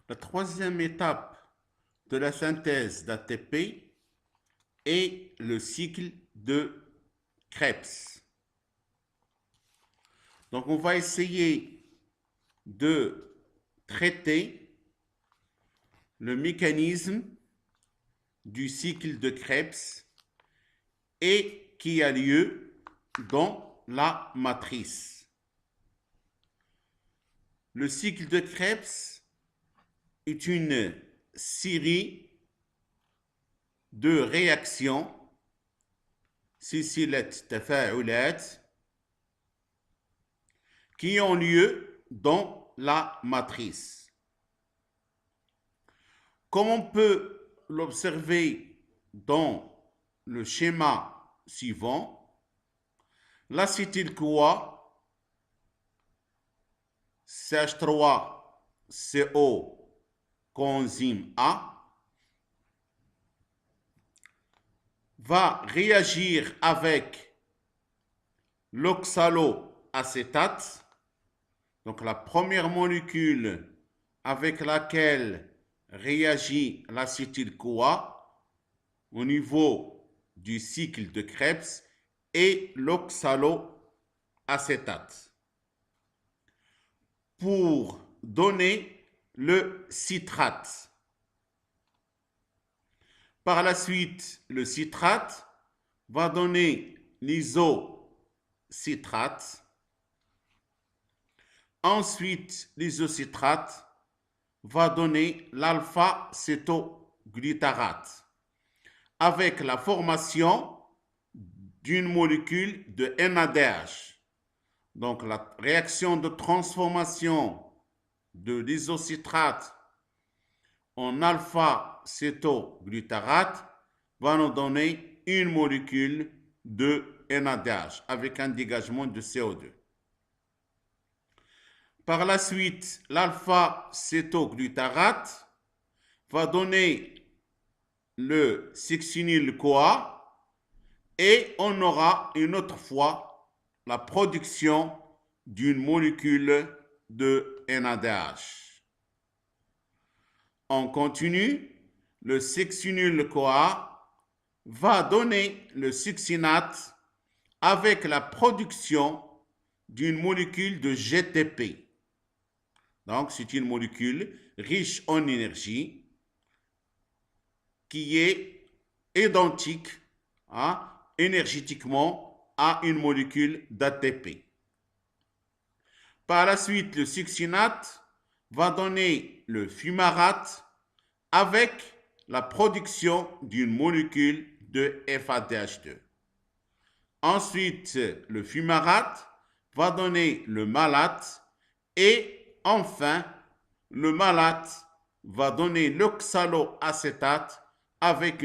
La troisième étape de la synthèse d'ATP est le cycle de Krebs. Donc, on va essayer de traiter le mécanisme du cycle de Krebs et qui a lieu dans la matrice. Le cycle de Krebs est une série de réactions سلسلة تفاعلات qui ont lieu dans la matrice. Comme on peut l'observer dans le schéma suivant, l'acétyl-CoA CH3CO coenzyme A va réagir avec l'oxaloacétate, donc la première molécule avec laquelle réagit l'acétyl-CoA au niveau du cycle de Krebs est l'oxaloacétate pour donner le citrate. Par la suite, le citrate va donner l'isocitrate. Ensuite, l'isocitrate va donner l'alpha-cétoglutarate avec la formation d'une molécule de NADH. Donc, la réaction de transformation de l'isocitrate en alpha-cétoglutarate va nous donner une molécule de NADH avec un dégagement de CO2. Par la suite, l'alpha-cétoglutarate va donner le succinyl-CoA et on aura une autre fois la production d'une molécule de NADH. On continue, le succinyl-CoA va donner le succinate avec la production d'une molécule de GTP. Donc, c'est une molécule riche en énergie qui est identique énergétiquement à une molécule d'ATP. Par la suite, le succinate va donner le fumarate avec la production d'une molécule de FADH2. Ensuite, le fumarate va donner le malate et enfin, le malate va donner l'oxaloacétate avec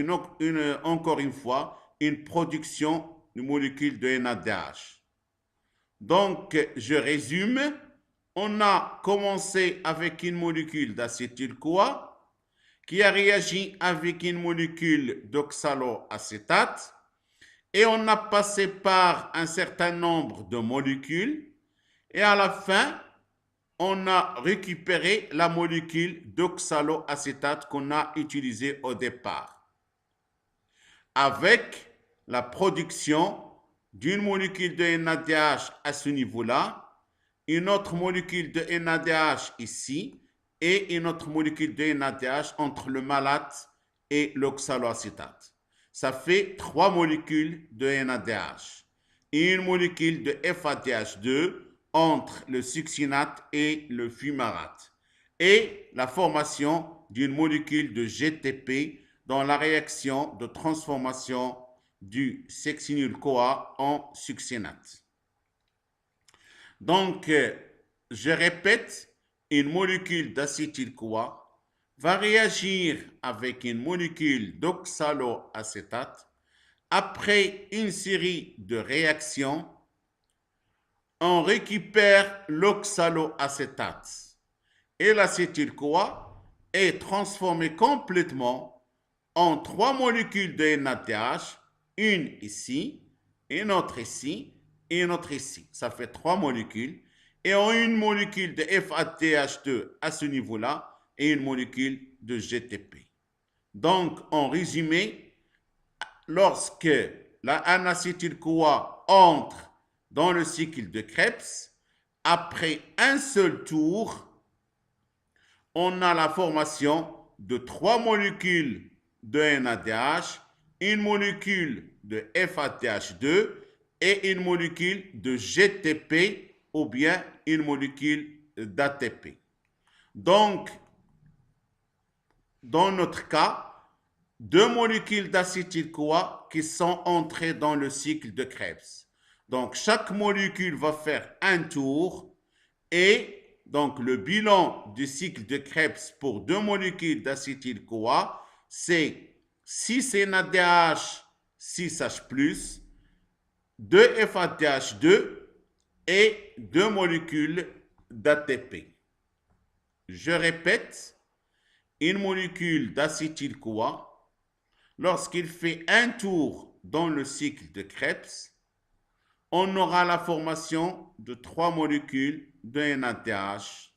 encore une fois une production de molécule de NADH. Donc, je résume. On a commencé avec une molécule d'acétyl-CoA qui a réagi avec une molécule d'oxaloacétate et on a passé par un certain nombre de molécules et à la fin, on a récupéré la molécule d'oxaloacétate qu'on a utilisée au départ avec la production d'une molécule de NADH à ce niveau-là, une autre molécule de NADH ici et une autre molécule de NADH entre le malate et l'oxaloacétate. Ça fait 3 molécules de NADH et une molécule de FADH2 entre le succinate et le fumarate et la formation d'une molécule de GTP dans la réaction de transformation du succinyl-CoA en succinate. Donc, je répète, une molécule d'acétyl-CoA va réagir avec une molécule d'oxaloacétate. Après une série de réactions, on récupère l'oxaloacétate et l'acétyl-CoA est transformé complètement en 3 molécules de NADH, une ici, une autre ici et une autre ici. Ça fait 3 molécules. Et en une molécule de FADH2 à ce niveau-là, et une molécule de GTP. Donc, en résumé, lorsque un acétyl-CoA entre dans le cycle de Krebs, après un seul tour, on a la formation de 3 molécules de NADH, une molécule de FADH2 et une molécule de GTP ou bien une molécule d'ATP. Donc, dans notre cas, 2 molécules d'acétyl-CoA qui sont entrées dans le cycle de Krebs. Donc, chaque molécule va faire un tour et donc le bilan du cycle de Krebs pour 2 molécules d'acétyl-CoA, c'est 6 NADH, 6H+, 2 FADH2 et 2 molécules d'ATP. Je répète, une molécule d'acétyl-CoA, lorsqu'il fait un tour dans le cycle de Krebs, on aura la formation de 3 molécules de NADH,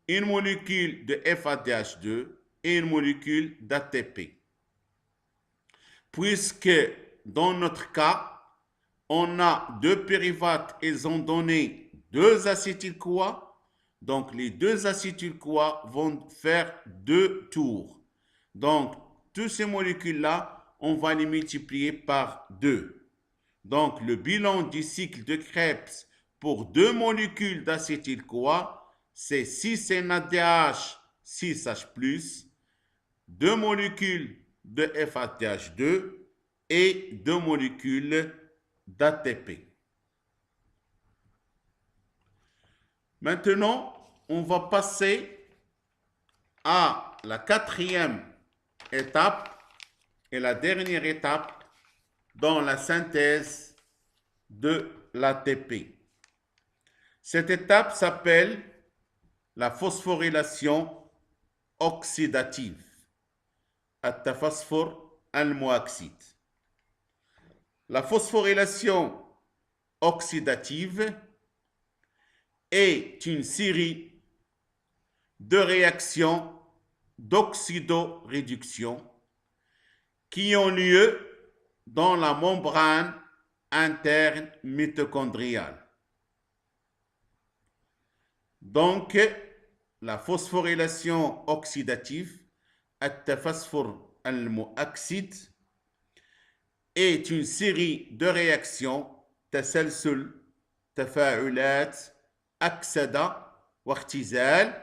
une molécule de FADH2 et une molécule d'ATP. Puisque dans notre cas, on a 2 périvates, ils ont donné 2 acétyl-CoA, donc les 2 acétyl-CoA vont faire 2 tours. Donc, toutes ces molécules-là, on va les multiplier par 2. Donc, le bilan du cycle de Krebs pour 2 molécules d'acétyl-CoA, c'est 6 NADH, 6H+, 2 molécules de FADH2 et 2 molécules d'ATP. Maintenant, on va passer à la 4e étape et la dernière étape dans la synthèse de l'ATP. Cette étape s'appelle la phosphorylation oxydative, التفسفر المؤكسد. La phosphorylation oxydative est une série de réactions d'oxydoréduction qui ont lieu dans la membrane interne mitochondriale. Donc, la phosphorylation oxydative, التفسفر المؤكسد, est une série de réactions تسلسل تفاعلات أكسدة واختزال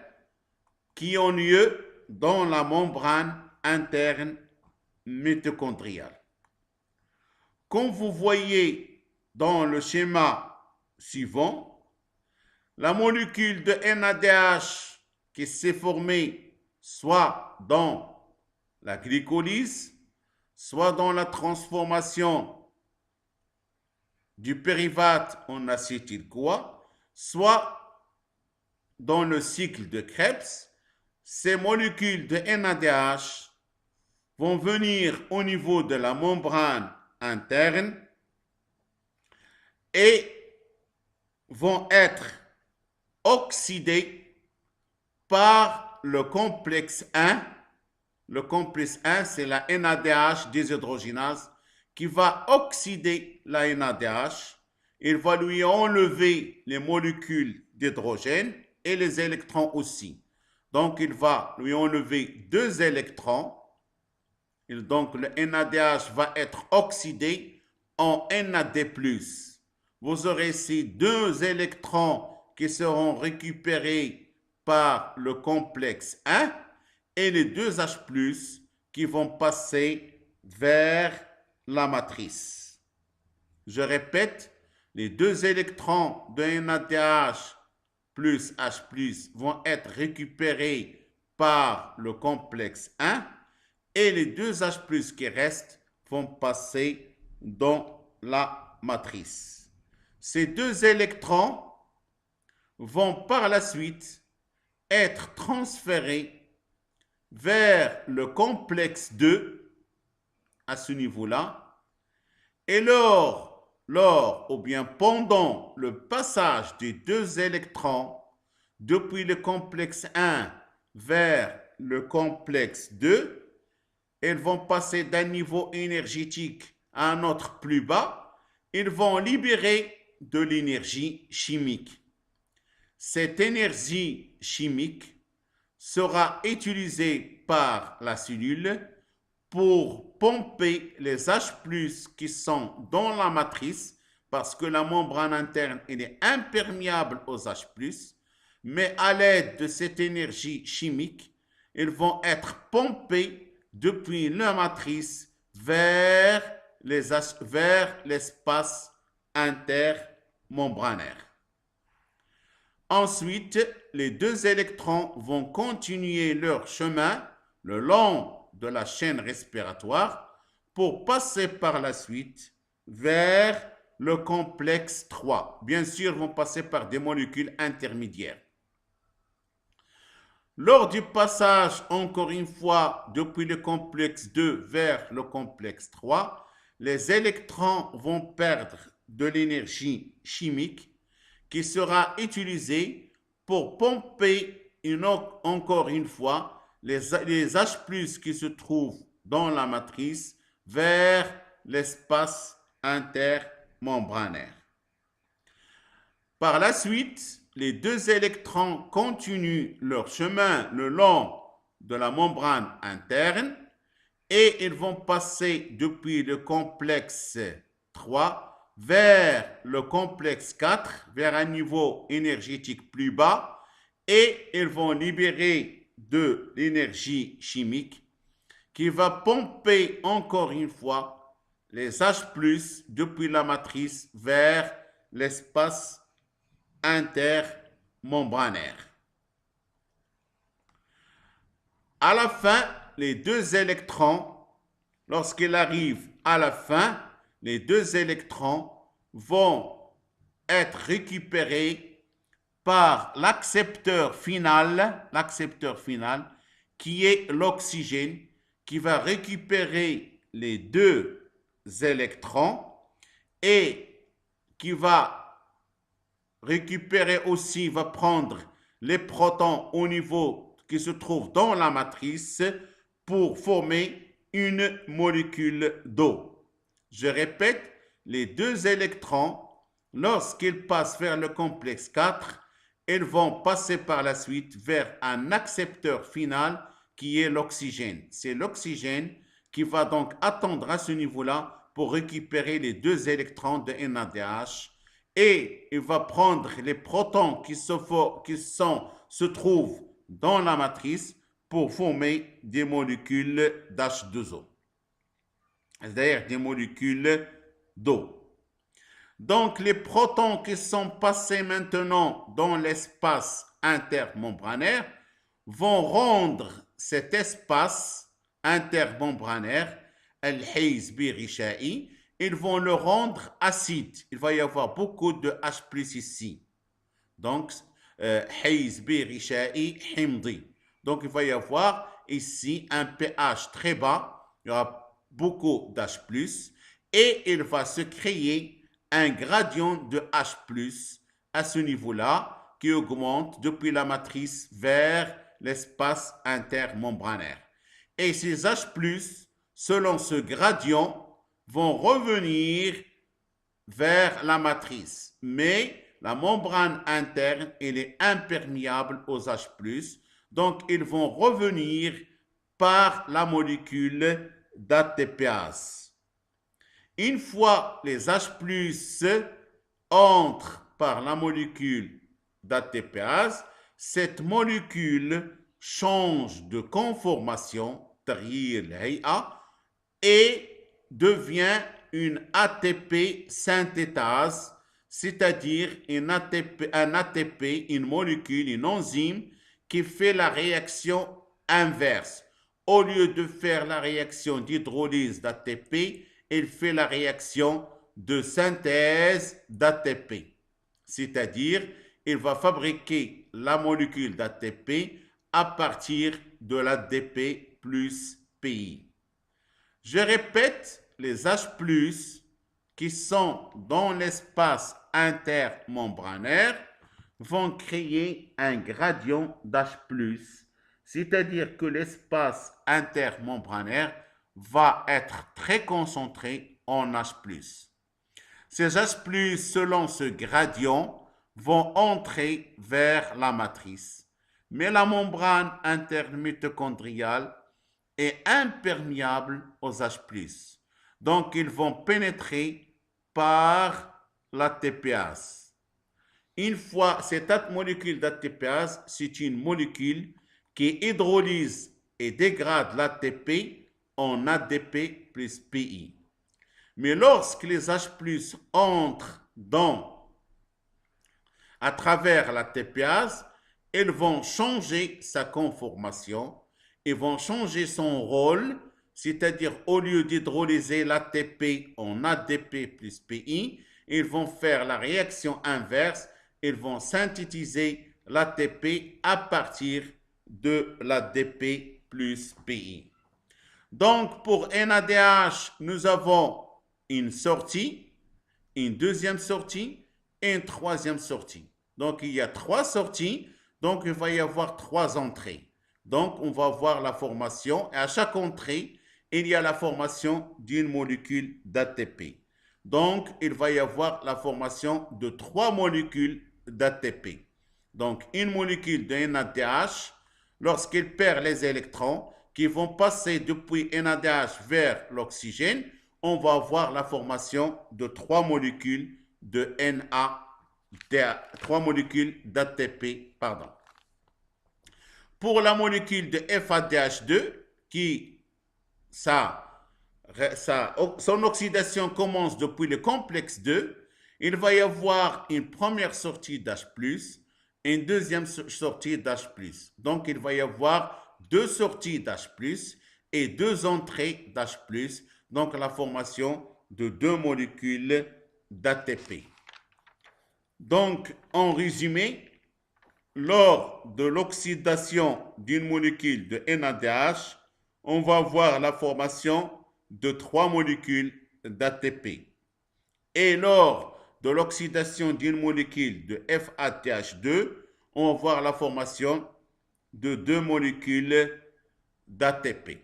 qui ont lieu dans la membrane interne mitochondriale. Comme vous voyez dans le schéma suivant, la molécule de NADH qui s'est formée soit dans la glycolyse, soit dans la transformation du périvate en acétyl-CoA, soit dans le cycle de Krebs, ces molécules de NADH vont venir au niveau de la membrane interne et vont être oxydées par le complexe 1. Le complexe 1, c'est la NADH déshydrogénase qui va oxyder la NADH. Il va lui enlever les molécules d'hydrogène et les électrons aussi. Donc, il va lui enlever 2 électrons. Et donc, le NADH va être oxydé en NAD+. Vous aurez ces 2 électrons qui seront récupérés par le complexe 1 et les 2 H+, qui vont passer vers la matrice. Je répète, les 2 électrons de NADH plus H+, vont être récupérés par le complexe 1 et les 2 H+ qui restent vont passer dans la matrice. Ces 2 électrons vont par la suite être transférés vers le complexe 2 à ce niveau-là. Et lors ou bien pendant le passage des 2 électrons depuis le complexe 1 vers le complexe 2. Ils vont passer d'un niveau énergétique à un autre plus bas. Ils vont libérer de l'énergie chimique. Cette énergie chimique sera utilisée par la cellule pour pomper les H+ qui sont dans la matrice, parce que la membrane interne est imperméable aux H+, mais à l'aide de cette énergie chimique, ils vont être pompés depuis la matrice vers l'espace intermembranaire. Ensuite, les deux électrons vont continuer leur chemin le long de la chaîne respiratoire pour passer par la suite vers le complexe 3. Bien sûr, vont passer par des molécules intermédiaires. Lors du passage, encore une fois, depuis le complexe 2 vers le complexe 3, les électrons vont perdre de l'énergie chimique qui sera utilisée pour pomper encore une fois les H+ qui se trouvent dans la matrice vers l'espace intermembranaire. Par la suite, les deux électrons continuent leur chemin le long de la membrane interne et ils vont passer depuis le complexe 3 vers le complexe 4, vers un niveau énergétique plus bas, et ils vont libérer de l'énergie chimique qui va pomper encore une fois les H+ depuis la matrice vers l'espace intermembranaire. À la fin, les deux électrons, lorsqu'ils arrivent à la fin, les deux électrons vont être récupérés par l'accepteur final qui est l'oxygène, qui va récupérer les deux électrons et qui va récupérer aussi, va prendre les protons au niveau qui se trouve dans la matrice pour former une molécule d'eau. Je répète, les deux électrons, lorsqu'ils passent vers le complexe 4, ils vont passer par la suite vers un accepteur final qui est l'oxygène. C'est l'oxygène qui va donc attendre à ce niveau-là pour récupérer les deux électrons de NADH et il va prendre les protons qui se trouvent dans la matrice pour former des molécules d'H2O, c'est-à-dire des molécules d'eau. Donc, les protons qui sont passés maintenant dans l'espace intermembranaire vont rendre cet espace intermembranaire, al-Hayz bi-Risha'i, ils vont le rendre acide. Il va y avoir beaucoup de H+ ici. Donc, Hayz bi-Risha'i himdi. Donc, il va y avoir ici un pH très bas. Il y aura beaucoup d'H+, et il va se créer un gradient de H+ à ce niveau-là qui augmente depuis la matrice vers l'espace intermembranaire. Et ces H+, selon ce gradient, vont revenir vers la matrice. Mais la membrane interne, elle est imperméable aux H+, donc ils vont revenir par la molécule d'ATPase. Une fois les H+ entrent par la molécule d'ATPase, cette molécule change de conformation, et devient une ATP synthétase, c'est-à-dire un ATP, une molécule, une enzyme qui fait la réaction inverse. Au lieu de faire la réaction d'hydrolyse d'ATP, il fait la réaction de synthèse d'ATP. C'est-à-dire, il va fabriquer la molécule d'ATP à partir de l'ADP plus PI. Je répète, les H+ qui sont dans l'espace intermembranaire vont créer un gradient d'H+ c'est-à-dire que l'espace intermembranaire va être très concentré en H+. Ces H+, selon ce gradient, vont entrer vers la matrice. Mais la membrane interne mitochondriale est imperméable aux H+. Donc, ils vont pénétrer par l'ATPase. Une fois, cette molécule d'ATPase, c'est une molécule qui hydrolyse et dégrade l'ATP en ADP plus PI. Mais lorsque les H+ entrent à travers la TPase, elles vont changer sa conformation et vont changer son rôle, c'est-à-dire au lieu d'hydrolyser l'ATP en ADP plus PI, ils vont faire la réaction inverse, ils vont synthétiser l'ATP à partir de l'ADP plus PI. Donc, pour NADH, nous avons une sortie, une deuxième sortie et une troisième sortie. Donc, il y a 3 sorties, donc il va y avoir 3 entrées. Donc, on va voir la formation et à chaque entrée, il y a la formation d'une molécule d'ATP. Donc, il va y avoir la formation de 3 molécules d'ATP. Donc, une molécule de NADH, lorsqu'il perd les électrons, qui vont passer depuis NADH vers l'oxygène, on va avoir la formation de 3 molécules de NADH, 3 molécules d'ATP, pardon. Pour la molécule de FADH2, son oxydation commence depuis le complexe 2, il va y avoir une première sortie d'H+, une deuxième sortie d'H+. Donc, il va y avoir 2 sorties d'H+, et 2 entrées d'H+, donc la formation de 2 molécules d'ATP. Donc, en résumé, lors de l'oxydation d'une molécule de NADH, on va voir la formation de 3 molécules d'ATP. Et lors de l'oxydation d'une molécule de FADH2, on va voir la formation de 2 molécules d'ATP.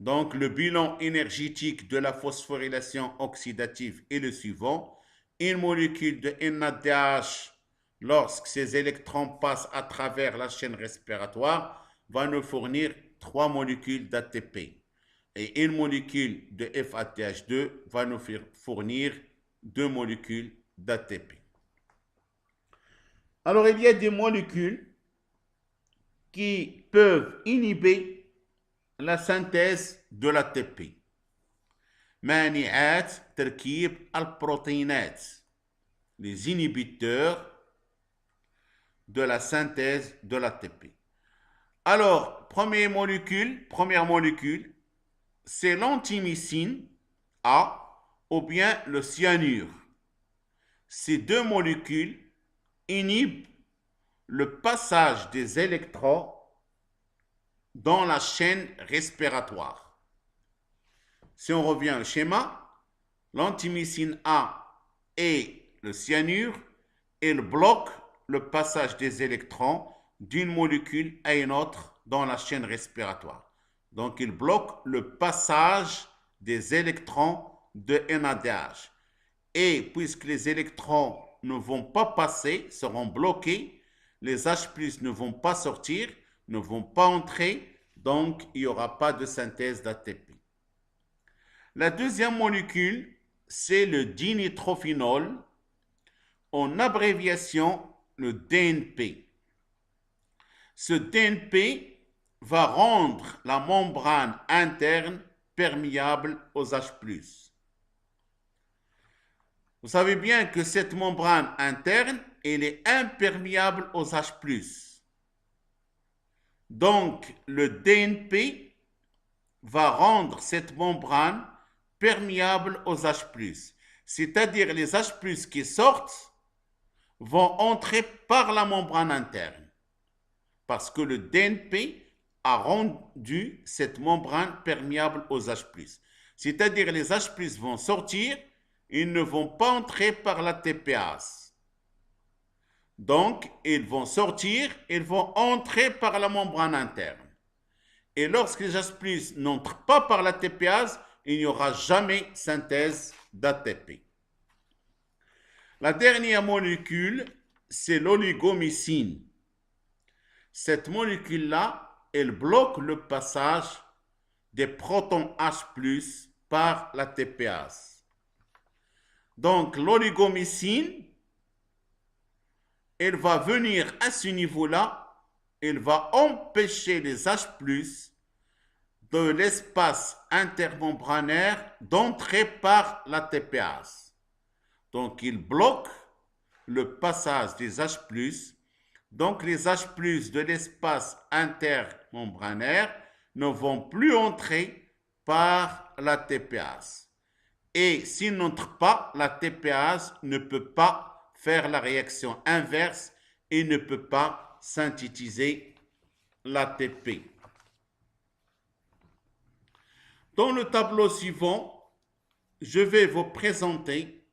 Donc, le bilan énergétique de la phosphorylation oxydative est le suivant. Une molécule de NADH, lorsque ses électrons passent à travers la chaîne respiratoire, va nous fournir 3 molécules d'ATP. Et une molécule de FADH2 va nous fournir 2 molécules d'ATP. Alors, il y a des molécules qui peuvent inhiber la synthèse de l'ATP. مانعات تركيب البروتينات, les inhibiteurs de la synthèse de l'ATP. Alors, première molécule, c'est l'antimycine A ou bien le cyanure. Ces 2 molécules inhibent le passage des électrons dans la chaîne respiratoire. Si on revient au schéma, l'antimycine A et le cyanure, ils bloquent le passage des électrons d'une molécule à une autre dans la chaîne respiratoire. Donc, ils bloquent le passage des électrons de NADH. Et puisque les électrons ne vont pas passer, seront bloqués, les H+ ne vont pas sortir, ne vont pas entrer, donc il n'y aura pas de synthèse d'ATP. La deuxième molécule, c'est le dinitrophinol, en abréviation le DNP. Ce DNP va rendre la membrane interne perméable aux H+. Vous savez bien que cette membrane interne, elle est imperméable aux H+. Donc, le DNP va rendre cette membrane perméable aux H+. C'est-à-dire les H+ qui sortent vont entrer par la membrane interne. Parce que le DNP a rendu cette membrane perméable aux H+. C'est-à-dire les H+ vont sortir, ils ne vont pas entrer par la TPase. Donc, ils vont sortir, ils vont entrer par la membrane interne. Et lorsque les H+ n'entrent pas par l'ATPase, il n'y aura jamais synthèse d'ATP. La dernière molécule, c'est l'oligomycine. Cette molécule-là, elle bloque le passage des protons H+ par l'ATPase. Donc, l'oligomycine, elle va venir à ce niveau-là, elle va empêcher les H+ de l'espace intermembranaire d'entrer par l'ATPase. Donc, il bloque le passage des H+. Donc, les H+ de l'espace intermembranaire ne vont plus entrer par l'ATPase. Et s'ils n'entrent pas, l'ATPase ne peut pas faire la réaction inverse et ne peut pas synthétiser l'ATP. Dans le tableau suivant, je vais vous présenter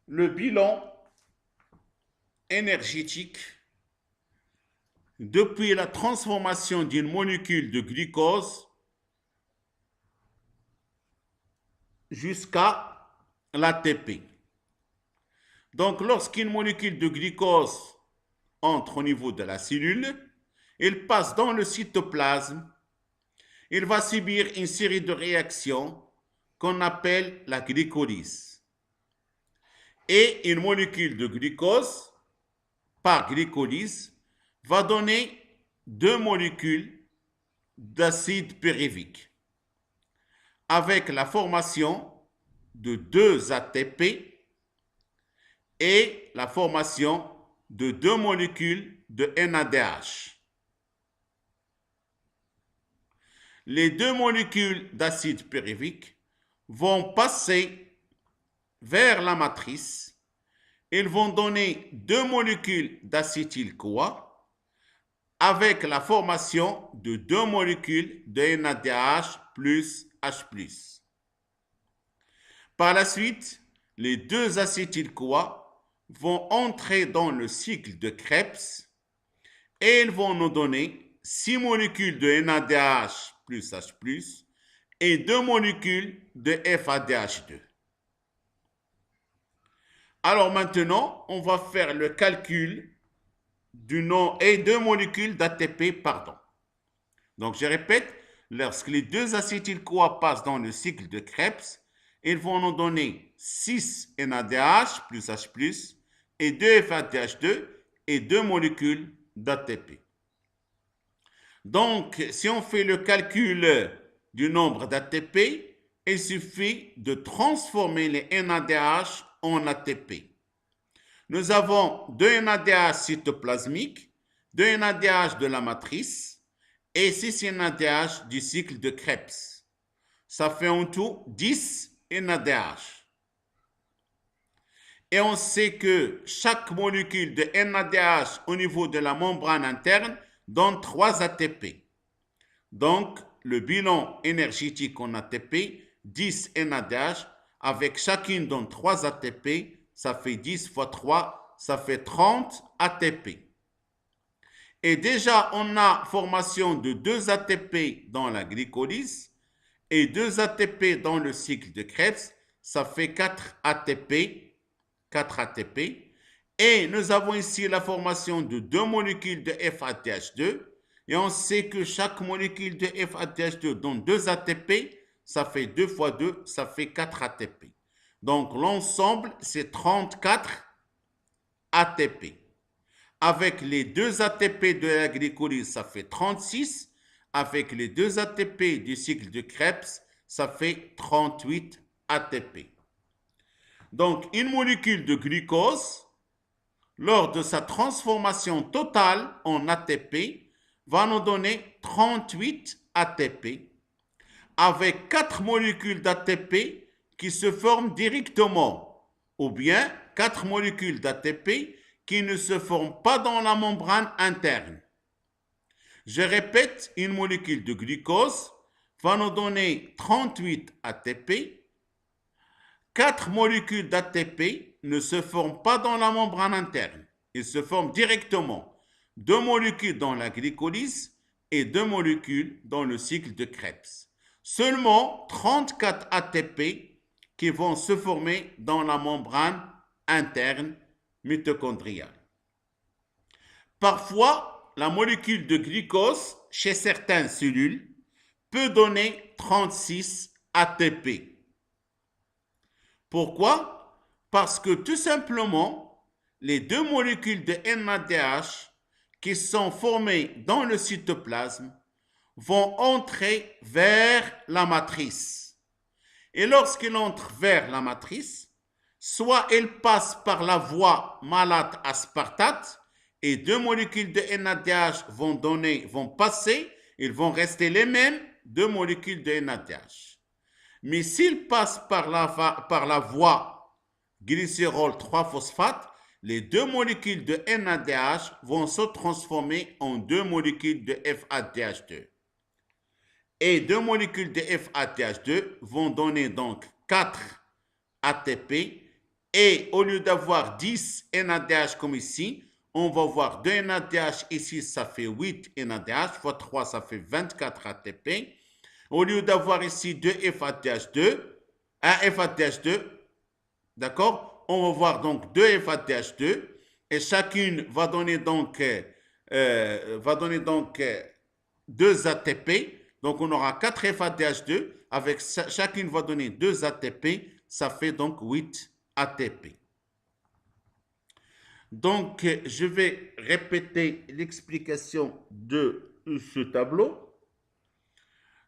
le bilan énergétique depuis la transformation d'une molécule de glucose jusqu'à l'ATP. Donc, lorsqu'une molécule de glucose entre au niveau de la cellule, elle passe dans le cytoplasme, il va subir une série de réactions qu'on appelle la glycolyse. Et une molécule de glucose, par glycolyse, va donner 2 molécules d'acide pyruvique avec la formation de 2 ATP et la formation de 2 molécules de NADH. Les 2 molécules d'acide pyruvique vont passer vers la matrice. Ils vont donner 2 molécules d'acétyl-CoA avec la formation de 2 molécules de NADH plus H+. Par la suite, les 2 acétyl-CoA vont entrer dans le cycle de Krebs et ils vont nous donner 6 molécules de NADH plus H+, et 2 molécules de FADH2. Alors maintenant, on va faire le calcul du nom et 2 molécules d'ATP, pardon. Donc je répète, lorsque les 2 acétyl-CoA passent dans le cycle de Krebs, ils vont nous donner 6 NADH plus H+, et 2 FADH2 et 2 molécules d'ATP. Donc, si on fait le calcul du nombre d'ATP, il suffit de transformer les NADH en ATP. Nous avons 2 NADH cytoplasmiques, 2 NADH de la matrice et 6 NADH du cycle de Krebs. Ça fait en tout 10 NADH. Et on sait que chaque molécule de NADH au niveau de la membrane interne donne 3 ATP. Donc, le bilan énergétique en ATP, 10 NADH, avec chacune donne 3 ATP, ça fait 10 fois 3, ça fait 30 ATP. Et déjà, on a formation de 2 ATP dans la glycolyse et 2 ATP dans le cycle de Krebs, ça fait 4 ATP. 4 ATP. Et nous avons ici la formation de 2 molécules de FADH2. Et on sait que chaque molécule de FADH2 donne 2 ATP. Ça fait 2 fois 2, ça fait 4 ATP. Donc l'ensemble, c'est 34 ATP. Avec les 2 ATP de la glycolyse, ça fait 36. Avec les 2 ATP du cycle de Krebs, ça fait 38 ATP. Donc, une molécule de glucose, lors de sa transformation totale en ATP, va nous donner 38 ATP, avec 4 molécules d'ATP qui se forment directement, ou bien 4 molécules d'ATP qui ne se forment pas dans la membrane interne. Je répète, une molécule de glucose va nous donner 38 ATP, 4 molécules d'ATP ne se forment pas dans la membrane interne. Ils se forment directement. 2 molécules dans la glycolyse et 2 molécules dans le cycle de Krebs. Seulement 34 ATP qui vont se former dans la membrane interne mitochondriale. Parfois, la molécule de glucose chez certaines cellules peut donner 36 ATP. Pourquoi? Parce que tout simplement, les 2 molécules de NADH qui sont formées dans le cytoplasme vont entrer vers la matrice. Et lorsqu'ils entrent vers la matrice, soit ils passent par la voie malate-aspartate et 2 molécules de NADH vont passer, ils vont rester les mêmes 2 molécules de NADH. Mais s'ils passent par la voie glycérol 3-phosphate, les 2 molécules de NADH vont se transformer en 2 molécules de FADH2. Et 2 molécules de FADH2 vont donner donc 4 ATP. Et au lieu d'avoir 10 NADH comme ici, on va voir 2 NADH ici, ça fait 8 NADH, fois 3, ça fait 24 ATP. Au lieu d'avoir ici 2 FADH2, un FADH2, d'accord? On va voir donc 2 FADH2 et chacune va donner donc 2 ATP. Donc on aura 4 FADH2, avec chacune va donner 2 ATP, ça fait donc 8 ATP. Donc, je vais répéter l'explication de ce tableau.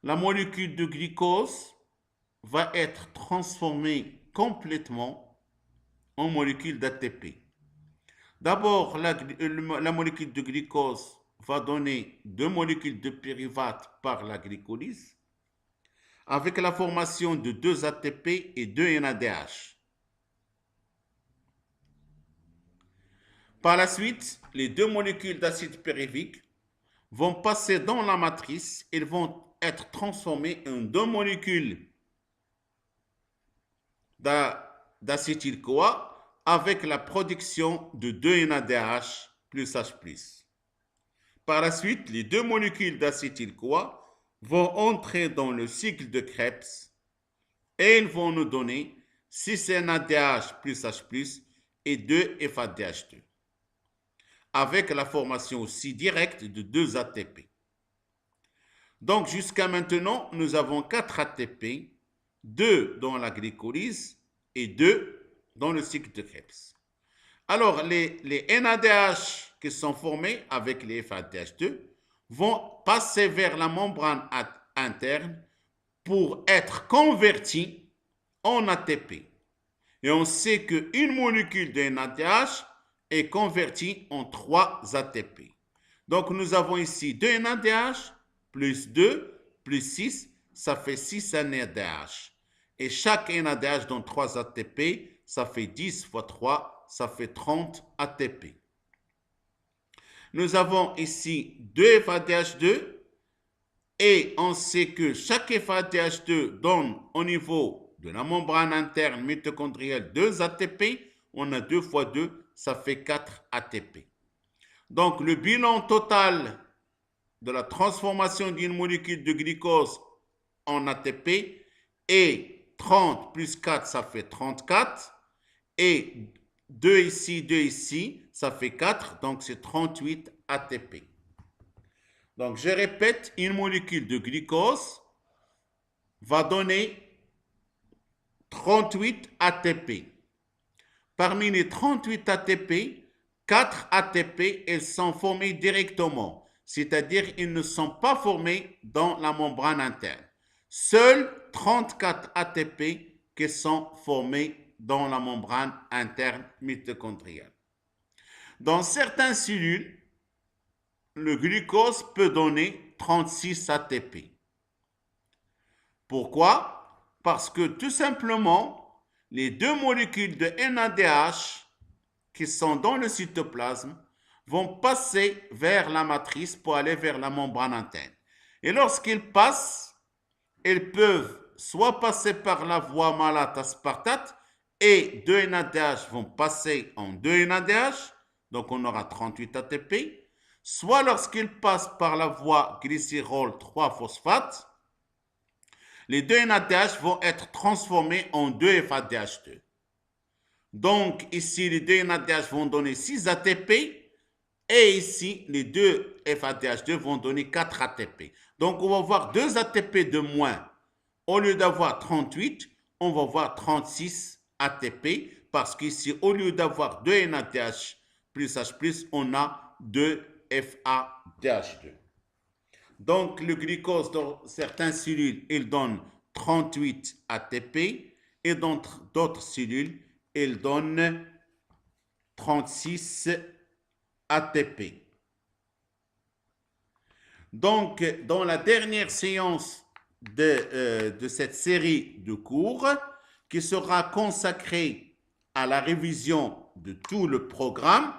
La molécule de glucose va être transformée complètement en molécule d'ATP. D'abord, la molécule de glucose va donner 2 molécules de pyruvate par la glycolyse, avec la formation de 2 ATP et 2 NADH. Par la suite, les 2 molécules d'acide pyruvique vont passer dans la matrice. Elles vont être transformées en 2 molécules d'acétyl-CoA avec la production de 2 NADH plus H+. Par la suite, les 2 molécules d'acétyl-CoA vont entrer dans le cycle de Krebs et ils vont nous donner 6 NADH plus H+, et 2 FADH2. Avec la formation aussi directe de 2 ATP. Donc, jusqu'à maintenant, nous avons 4 ATP, 2 dans la glycolyse et 2 dans le cycle de Krebs. Alors, les NADH qui sont formés avec les FADH2 vont passer vers la membrane interne pour être convertis en ATP. Et on sait qu'une molécule de NADH est convertie en 3 ATP. Donc, nous avons ici 2 NADH plus 2 plus 6, ça fait 6 NADH. Et chaque NADH dans 3 ATP, ça fait 10 fois 3, ça fait 30 ATP. Nous avons ici 2 FADH2 et on sait que chaque FADH2 donne au niveau de la membrane interne mitochondriale 2 ATP. On a 2 fois 2, ça fait 4 ATP. Donc, le bilan total de la transformation d'une molécule de glucose en ATP est 30 plus 4, ça fait 34. Et 2 ici, ça fait 4. Donc, c'est 38 ATP. Donc, je répète, une molécule de glucose va donner 38 ATP. Parmi les 38 ATP, 4 ATP, elles sont formées directement, c'est-à-dire ils ne sont pas formés dans la membrane interne. Seuls 34 ATP qui sont formés dans la membrane interne mitochondriale. Dans certaines cellules, le glucose peut donner 36 ATP. Pourquoi? Parce que tout simplement, les 2 molécules de NADH qui sont dans le cytoplasme vont passer vers la matrice pour aller vers la membrane interne. Et lorsqu'ils passent, ils peuvent soit passer par la voie malate-aspartate et 2 NADH vont passer en 2 NADH, donc on aura 38 ATP, soit lorsqu'ils passent par la voie glycérol 3-phosphate, les 2 NADH vont être transformés en 2 FADH2. Donc ici, les 2 NADH vont donner 6 ATP, et ici, les 2 FADH2 vont donner 4 ATP. Donc on va voir 2 ATP de moins. Au lieu d'avoir 38, on va voir 36 ATP, parce qu'ici, au lieu d'avoir 2 NADH plus H+, on a 2 FADH2. Donc, le glucose dans certaines cellules, il donne 38 ATP, et dans d'autres cellules, il donne 36 ATP. Donc, dans la dernière séance de cette série de cours, qui sera consacrée à la révision de tout le programme,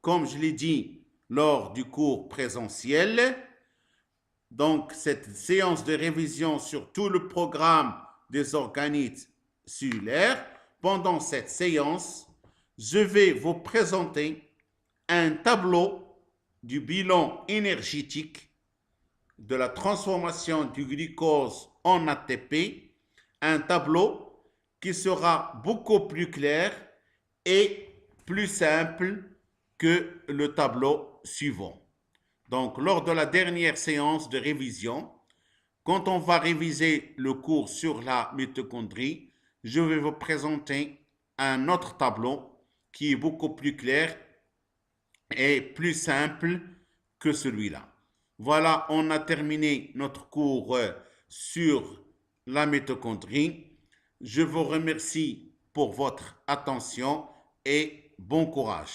comme je l'ai dit lors du cours présentiel. Donc, cette séance de révision sur tout le programme des organites cellulaires, pendant cette séance, je vais vous présenter un tableau du bilan énergétique de la transformation du glucose en ATP, un tableau qui sera beaucoup plus clair et plus simple que le tableau suivant. Donc, lors de la dernière séance de révision, quand on va réviser le cours sur la mitochondrie, je vais vous présenter un autre tableau qui est beaucoup plus clair et plus simple que celui-là. Voilà, on a terminé notre cours sur la mitochondrie. Je vous remercie pour votre attention et bon courage.